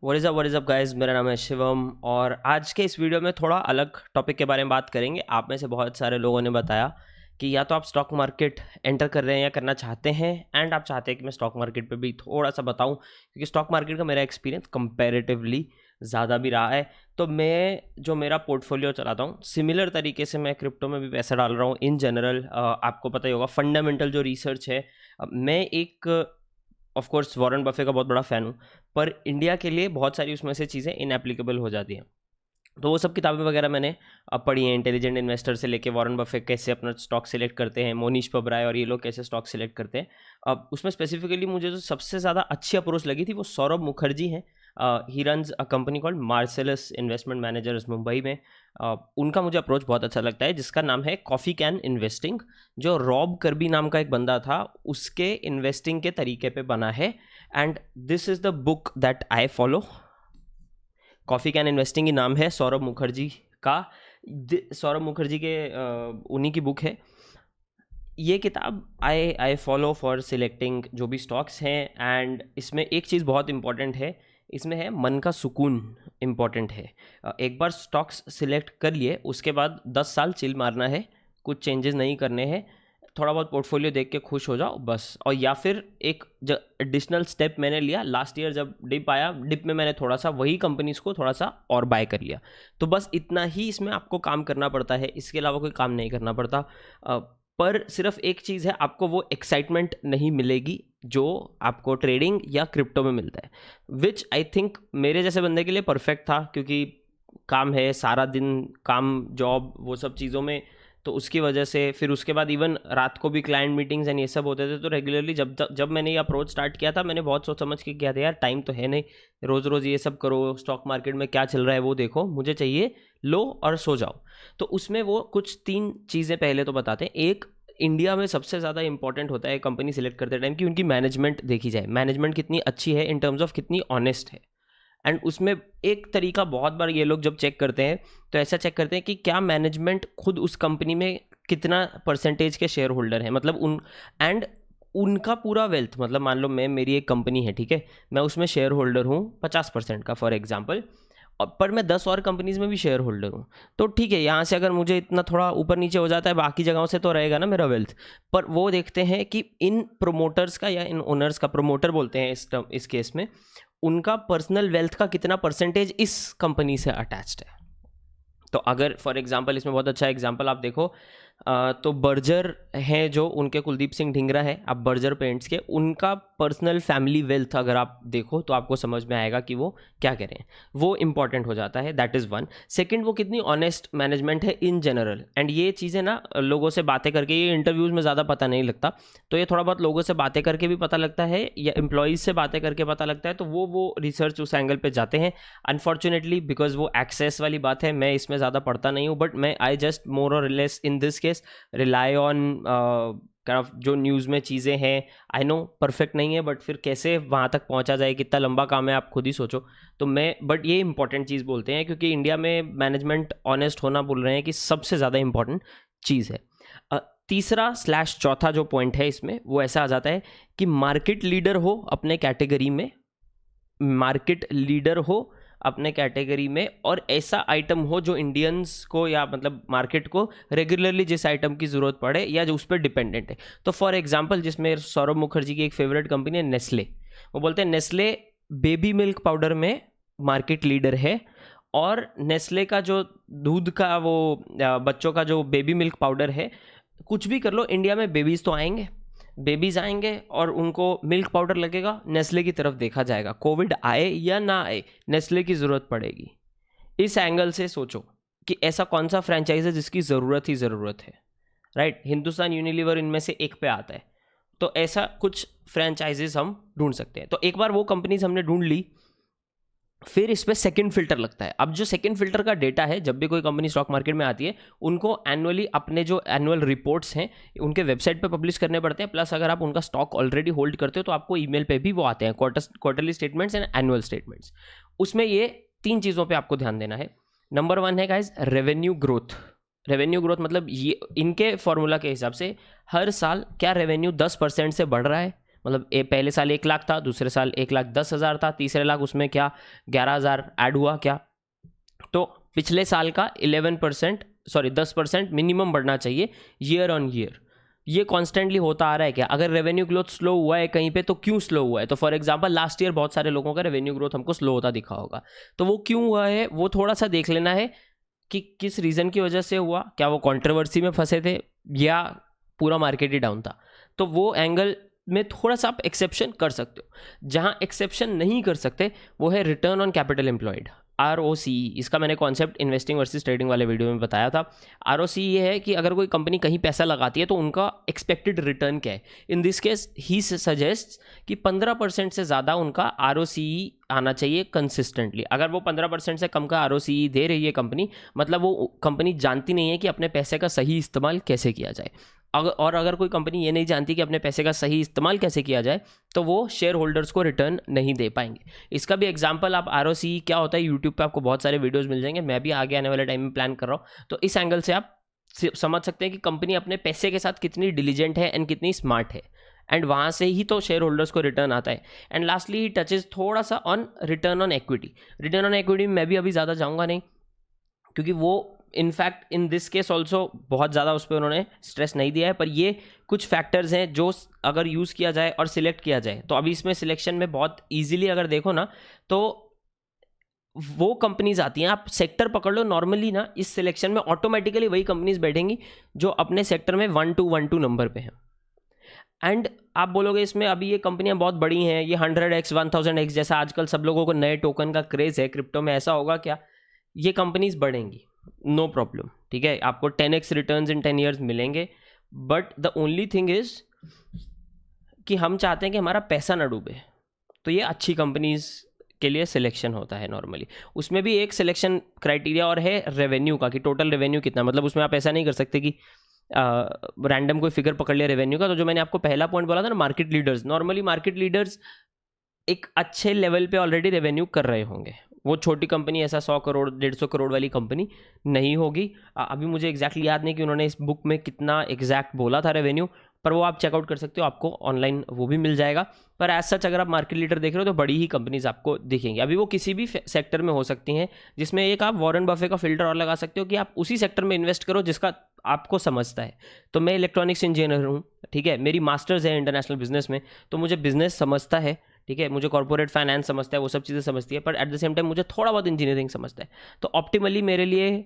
What is up guys, मेरा नाम है शिवम और आज के इस वीडियो में थोड़ा अलग टॉपिक के बारे में बात करेंगे। आप में से बहुत सारे लोगों ने बताया कि या तो आप स्टॉक मार्केट एंटर कर रहे हैं या करना चाहते हैं, एंड आप चाहते हैं कि मैं स्टॉक मार्केट पे भी थोड़ा सा बताऊं, क्योंकि स्टॉक मार्केट का मेरा एक्सपीरियंस कंपैरेटिवली ज़्यादा भी रहा है। तो मैं जो मेरा पोर्टफोलियो चलाता हूँ, सिमिलर तरीके से मैं क्रिप्टो में भी पैसा डाल रहा हूँ। इन जनरल आपको पता ही होगा, फंडामेंटल जो रिसर्च है, मैं एक ऑफ कोर्स वॉरेन बफे का बहुत बड़ा फ़ैन हूँ, पर इंडिया के लिए बहुत सारी उसमें से चीज़ें इनएप्लीकेबल हो जाती हैं। तो वो सब किताबें वगैरह मैंने पढ़ी हैं, इंटेलिजेंट इन्वेस्टर से लेके वॉरेन बफे कैसे अपना स्टॉक सेलेक्ट करते हैं, मोनीश पबराय और ये लोग कैसे स्टॉक सेलेक्ट करते हैं। अब उसमें स्पेसिफिकली मुझे जो सबसे ज़्यादा अच्छी अप्रोच लगी थी वो सौरभ मुखर्जी हैं। He runs a company called Marcellus investment managers Mumbai में। उनका मुझे अप्रोच बहुत अच्छा लगता है, जिसका नाम है कॉफ़ी कैन इन्वेस्टिंग। जो रॉब कर्बी नाम का एक बंदा था, उसके इन्वेस्टिंग के तरीके पे बना है, and this is the book that I follow. Coffee can investing ही नाम है सौरभ मुखर्जी का। सौरभ मुखर्जी के उन्हीं की बुक है ये किताब। आई फॉलो फॉर सिलेक्टिंग जो भी स्टॉक्स हैं, एंड इसमें एक चीज़ बहुत इंपॉर्टेंट है, इसमें है मन का सुकून इम्पॉर्टेंट है। एक बार स्टॉक्स सिलेक्ट कर लिए, उसके बाद 10 साल चिल मारना है, कुछ चेंजेस नहीं करने हैं, थोड़ा बहुत पोर्टफोलियो देख के खुश हो जाओ बस। और या फिर एक एडिशनल स्टेप मैंने लिया लास्ट ईयर, जब डिप आया, डिप में मैंने थोड़ा सा वही कंपनीज को थोड़ा सा और बाय कर लिया। तो बस इतना ही इसमें आपको काम करना पड़ता है, इसके अलावा कोई काम नहीं करना पड़ता। पर सिर्फ एक चीज़ है, आपको वो एक्साइटमेंट नहीं मिलेगी जो आपको ट्रेडिंग या क्रिप्टो में मिलता है, विच आई थिंक मेरे जैसे बंदे के लिए परफेक्ट था, क्योंकि काम है सारा दिन, काम जॉब वो सब चीज़ों में, तो उसकी वजह से फिर उसके बाद इवन रात को भी क्लाइंट मीटिंग्स एंड ये सब होते थे। तो रेगुलरली जब मैंने ये अप्रोच स्टार्ट किया था, मैंने बहुत सोच समझ के किया था, यार टाइम तो है नहीं रोज़ रोज़ ये सब करो, स्टॉक मार्केट में क्या चल रहा है वो देखो, मुझे चाहिए लो और सो जाओ। तो उसमें वो कुछ 3 चीज़ें पहले तो बताते हैं। एक, इंडिया में सबसे ज़्यादा इंपॉर्टेंट होता है कंपनी सिलेक्ट करते टाइम कि उनकी मैनेजमेंट देखी जाए, मैनेजमेंट कितनी अच्छी है इन टर्म्स ऑफ कितनी ऑनेस्ट है। एंड उसमें एक तरीका, बहुत बार ये लोग जब चेक करते हैं तो ऐसा चेक करते हैं कि क्या मैनेजमेंट खुद उस कंपनी में कितना परसेंटेज के शेयर होल्डर हैं, मतलब एंड उनका पूरा वेल्थ, मतलब मान लो मेरी एक कंपनी है, ठीक है, मैं उसमें शेयर होल्डर हूँ 50% का फॉर एग्जांपल, और पर मैं 10 और कंपनीज में भी शेयर होल्डर हूँ। तो ठीक है, यहाँ से अगर मुझे इतना थोड़ा ऊपर नीचे हो जाता है, बाकी जगहों से तो रहेगा ना मेरा वेल्थ। पर वो देखते हैं कि इन प्रोमोटर्स का या इन ओनर्स का, प्रोमोटर बोलते हैं इस केस में, उनका पर्सनल वेल्थ का कितना परसेंटेज इस कंपनी से अटैच्ड है। तो अगर फॉर एग्जांपल, इसमें बहुत अच्छा एग्जांपल आप देखो, तो बर्जर हैं जो उनके कुलदीप सिंह ढींगरा है, आप बर्जर पेंट्स के, उनका पर्सनल फैमिली वेल्थ अगर आप देखो तो आपको समझ में आएगा कि वो क्या करें, वो इंपॉर्टेंट हो जाता है। That is one. सेकंड, वो कितनी ऑनेस्ट मैनेजमेंट है इन जनरल, एंड ये चीज़ें ना लोगों से बातें करके, ये इंटरव्यूज़ में ज़्यादा पता नहीं लगता, तो ये थोड़ा बहुत लोगों से बातें करके भी पता लगता है या एम्प्लॉयज़ से बातें करके पता लगता है। तो वो रिसर्च उस एंगल पे जाते हैं। अनफॉर्चुनेटली बिकॉज वो एक्सेस वाली बात है, मैं इसमें ज़्यादा पढ़ता नहीं हूँ, बट मैं आई जस्ट मोर और less in this case rely on kind of जो न्यूज़ में चीज़ें हैं। आई नो परफेक्ट नहीं है, बट फिर कैसे वहाँ तक पहुँचा जाए, कितना लंबा काम है, आप खुद ही सोचो। तो मैं, बट ये इंपॉर्टेंट चीज़ बोलते हैं, क्योंकि इंडिया में मैनेजमेंट ऑनेस्ट होना बोल रहे हैं कि सबसे ज़्यादा इंपॉर्टेंट चीज़ है। तीसरा स्लैश चौथा जो पॉइंट है इसमें, वो ऐसा आ जाता है कि मार्केट लीडर हो अपने कैटेगरी में, मार्केट लीडर हो अपने कैटेगरी में, और ऐसा आइटम हो जो इंडियंस को, या मतलब मार्केट को रेगुलरली जिस आइटम की ज़रूरत पड़े या जो उस पर डिपेंडेंट है। तो फॉर एग्जांपल, जिसमें सौरभ मुखर्जी की एक फेवरेट कंपनी है नेस्ले, वो बोलते हैं नेस्ले बेबी मिल्क पाउडर में मार्केट लीडर है, और नेस्ले का जो दूध का वो बच्चों का जो बेबी मिल्क पाउडर है, कुछ भी कर लो, इंडिया में बेबीज़ तो आएंगे, बेबीज आएंगे और उनको मिल्क पाउडर लगेगा, नेस्ले की तरफ देखा जाएगा, कोविड आए या ना आए नेस्ले की ज़रूरत पड़ेगी। इस एंगल से सोचो कि ऐसा कौन सा फ्रेंचाइज है जिसकी ज़रूरत ही ज़रूरत है, राइट? हिंदुस्तान यूनिलीवर इनमें से एक पे आता है। तो ऐसा कुछ फ्रेंचाइजेस हम ढूंढ सकते हैं। तो एक बार वो कंपनीज हमने ढूंढ ली, फिर इस पर सेकेंड फिल्टर लगता है। अब जो सेकेंड फिल्टर का डेटा है, जब भी कोई कंपनी स्टॉक मार्केट में आती है, उनको एनुअली अपने जो एनुअल रिपोर्ट्स हैं उनके वेबसाइट पे पब्लिश करने पड़ते हैं। प्लस अगर आप उनका स्टॉक ऑलरेडी होल्ड करते हो तो आपको ईमेल पे भी वो आते हैं, quarterly statements and annual statements. उसमें ये 3 चीज़ों पर आपको ध्यान देना है। नंबर 1 है guys revenue growth. Revenue growth मतलब ये इनके फॉर्मूला के हिसाब से हर साल क्या रेवेन्यू 10% से बढ़ रहा है, मतलब पहले साल 1 लाख था, दूसरे साल 1,10,000 था, तीसरे लाख उसमें क्या 11,000 ऐड हुआ क्या। तो पिछले साल का 10% मिनिमम बढ़ना चाहिए ईयर ऑन ईयर। ये कॉन्स्टेंटली होता आ रहा है क्या? अगर रेवेन्यू ग्रोथ स्लो हुआ है कहीं पे तो क्यों स्लो हुआ है? तो फॉर एग्जांपल लास्ट ईयर बहुत सारे लोगों का रेवेन्यू ग्रोथ हमको स्लो होता दिखा होगा, तो वो क्यों हुआ है वो थोड़ा सा देख लेना है कि किस रीज़न की वजह से हुआ। क्या वो कंट्रोवर्सी में फंसे थे या पूरा मार्केट ही डाउन था? तो वो एंगल में थोड़ा सा आप एक्सेप्शन कर सकते हो। जहाँ एक्सेप्शन नहीं कर सकते वो है return on capital employed, ROCE। इसका मैंने कॉन्सेप्ट इन्वेस्टिंग वर्सेस ट्रेडिंग वाले वीडियो में बताया था। ROCE ये है कि अगर कोई कंपनी कहीं पैसा लगाती है तो उनका एक्सपेक्टेड रिटर्न क्या है। In this case he suggest कि 15% से ज़्यादा उनका ROCE आना चाहिए कंसिस्टेंटली। अगर वो 15% से कम का ROCE दे रही है कंपनी, मतलब वो कंपनी जानती नहीं है कि अपने पैसे का सही इस्तेमाल कैसे किया जाए। अगर कोई कंपनी ये नहीं जानती कि अपने पैसे का सही इस्तेमाल कैसे किया जाए तो वो शेयर होल्डर्स को रिटर्न नहीं दे पाएंगे। इसका भी एग्जांपल आप ROCE क्या होता है यूट्यूब पे आपको बहुत सारे वीडियोस मिल जाएंगे, मैं भी आगे आने वाले टाइम में प्लान कर रहा हूँ। तो इस एंगल से आप समझ सकते हैं कि कंपनी अपने पैसे के साथ कितनी डिलीजेंट है एंड कितनी स्मार्ट है, एंड वहाँ से ही तो शेयर होल्डर्स को रिटर्न आता है। एंड लास्टली टचेज थोड़ा सा on return on equity. Return on equity में मैं भी अभी ज़्यादा जाऊँगा नहीं, क्योंकि वो in fact in this case also बहुत ज़्यादा उस पर उन्होंने स्ट्रेस नहीं दिया है। पर ये कुछ फैक्टर्स हैं जो अगर यूज़ किया जाए और सिलेक्ट किया जाए तो अभी इसमें सिलेक्शन में बहुत ईजिली अगर देखो ना तो वो कंपनीज आती हैं। आप सेक्टर पकड़ लो नॉर्मली ना, इस सिलेक्शन में ऑटोमेटिकली वही कंपनीज बैठेंगी जो अपने सेक्टर में 1-2 नंबर पे हैं। एंड आप बोलोगे इसमें अभी ये कंपनियां बहुत बड़ी हैं, ये 100x 1000x जैसा आजकल सब लोगों को नए टोकन का क्रेज़ है क्रिप्टो में, ऐसा होगा क्या? ये कंपनीज बढ़ेंगी, नो प्रॉब्लम, ठीक है, आपको 10x रिटर्न्स इन 10 ईयर्स मिलेंगे। But the only thing is कि हम चाहते हैं कि हमारा पैसा ना डूबे, तो ये अच्छी कंपनीज के लिए सिलेक्शन होता है नॉर्मली। उसमें भी एक सिलेक्शन क्राइटेरिया और है रेवेन्यू का, कि टोटल रेवेन्यू कितना, मतलब उसमें आप ऐसा नहीं कर सकते कि रैंडम कोई फिगर पकड़ लिया रेवेन्यू का। तो जो मैंने आपको पहला पॉइंट बोला था ना, market leaders, normally market leaders एक अच्छे लेवल पे ऑलरेडी रेवेन्यू कर रहे होंगे। वो छोटी कंपनी ऐसा 100 करोड़ 150 करोड़ वाली कंपनी नहीं होगी। अभी मुझे एग्जैक्टली याद नहीं कि उन्होंने इस बुक में कितना एग्जैक्ट बोला था रेवेन्यू, पर वो आप चेकआउट कर सकते हो, आपको ऑनलाइन वो भी मिल जाएगा। पर एज सच अगर आप मार्केट लीडर देख रहे हो तो बड़ी ही कंपनीज आपको दिखेंगी। अभी वो किसी भी सेक्टर में हो सकती हैं, जिसमें एक आप वॉरेन बफे का फिल्टर और लगा सकते हो कि आप उसी सेक्टर में इन्वेस्ट करो जिसका आपको समझता है। तो मैं इलेक्ट्रॉनिक्स इंजीनियर हूँ, ठीक है, मेरी मास्टर्स है इंटरनेशनल बिजनेस में, तो मुझे बिजनेस समझता है, ठीक है, मुझे कॉर्पोरेट फाइनेंस समझता है, वो सब चीज़ें समझती है, पर एट द सेम टाइम मुझे थोड़ा बहुत इंजीनियरिंग समझता है। तो ऑप्टिमली मेरे लिए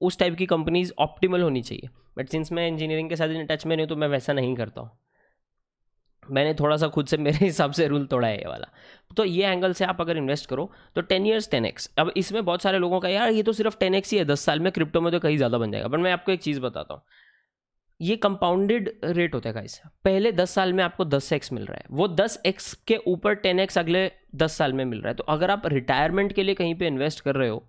उस टाइप की कंपनीज ऑप्टिमल होनी चाहिए। बट सिंस मैं इंजीनियरिंग के साथ टच में नहीं हूँ तो मैं वैसा नहीं करता हूँ। मैंने थोड़ा सा खुद से मेरे हिसाब से रूल तोड़ा है ये वाला। तो ये एंगल से आप अगर इन्वेस्ट करो तो 10 ईयर्स 10x। अब इसमें बहुत सारे लोगों का यार ये तो सिर्फ 10x ही है, 10 साल में क्रिप्टो में तो कहीं ज़्यादा बन जाएगा। बट मैं आपको एक चीज़ बताता हूँ, ये कंपाउंडेड रेट होता है गाइस। पहले 10 साल में आपको 10x मिल रहा है, वो 10x के ऊपर 10x अगले 10 साल में मिल रहा है। तो अगर आप रिटायरमेंट के लिए कहीं पे इन्वेस्ट कर रहे हो,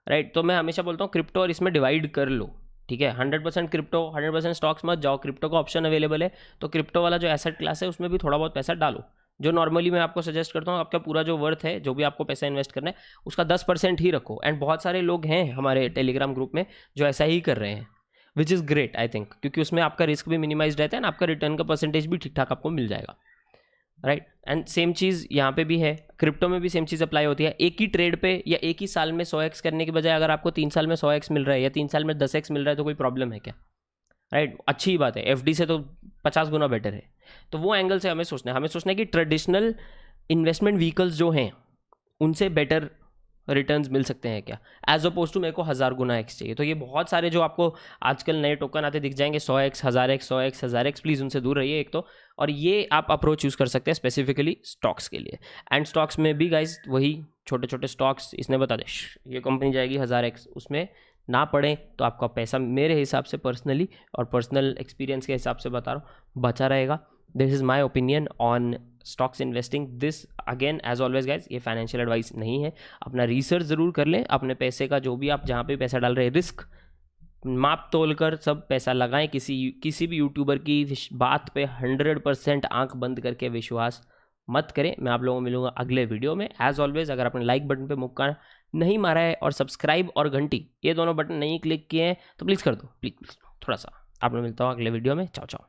राइट, तो मैं हमेशा बोलता हूँ क्रिप्टो और इसमें डिवाइड कर लो, ठीक है। 100% क्रिप्टो 100% स्टॉक्स मत जाओ, क्रिप्टो का ऑप्शन अवेलेबल है, तो क्रिप्टो वाला जो एसेट क्लास है उसमें भी थोड़ा बहुत पैसा डालो। जो नॉर्मली मैं आपको सजेस्ट करता हूँ, आपका पूरा जो वर्थ है, जो भी आपको पैसा इन्वेस्ट करना है, उसका 10% ही रखो। एंड बहुत सारे लोग हैं हमारे टेलीग्राम ग्रुप में जो ऐसा ही कर रहे हैं, which is great I think, क्योंकि उसमें आपका रिस्क भी मिनिमाइज रहता है ना, आपका रिटर्न का परसेंटेज भी ठीक ठाक आपको मिल जाएगा, राइट। एंड सेम चीज़ यहाँ पे भी है, क्रिप्टो में भी सेम चीज़ अप्लाई होती है। एक ही ट्रेड पे या एक ही साल में 100x करने की बजाय अगर आपको 3 साल में 100x मिल रहा है या 3 साल में 10x मिल रहा है तो कोई प्रॉब्लम है क्या, राइट। अच्छी बात है, FD से तो 50 गुना बेटर है। तो वो एंगल से हमें सोचना है कि ट्रेडिशनल इन्वेस्टमेंट व्हीकल्स जो हैं उनसे बेटर रिटर्न्स मिल सकते हैं क्या, एज अपोज टू मेरे को 1000 गुना x चाहिए। तो ये बहुत सारे जो आपको आजकल नए टोकन आते दिख जाएंगे, 100x 1000x 100x 1000x, please उनसे दूर रहिए एक तो। और ये आप अप्रोच यूज़ कर सकते हैं स्पेसिफिकली स्टॉक्स के लिए। एंड स्टॉक्स में भी गाइज वही छोटे छोटे स्टॉक्स, इसने बता दे ये कंपनी जाएगी 1000x, उसमें ना पड़े तो आपका पैसा मेरे हिसाब से पर्सनली और पर्सनल एक्सपीरियंस के हिसाब से बता रहा हूँ बचा रहेगा। This is my opinion on stocks investing. This again as always guys ये फाइनेंशियल एडवाइस नहीं है, अपना रिसर्च ज़रूर कर लें। अपने पैसे का जो भी आप जहाँ पे पैसा डाल रहे हैं, रिस्क माप तोल कर सब पैसा लगाएं। किसी भी यूट्यूबर की बात पे 100% आंख बंद करके विश्वास मत करें। मैं आप लोगों को मिलूंगा अगले वीडियो में। एज ऑलवेज अगर आपने लाइक बटन पे मुक्का नहीं मारा है और सब्सक्राइब और घंटी ये दोनों बटन नहीं क्लिक किए हैं तो प्लीज़ कर दो, प्लीज़ थोड़ा सा। आपने मिलता हूँ अगले वीडियो में। चाओ चाओ।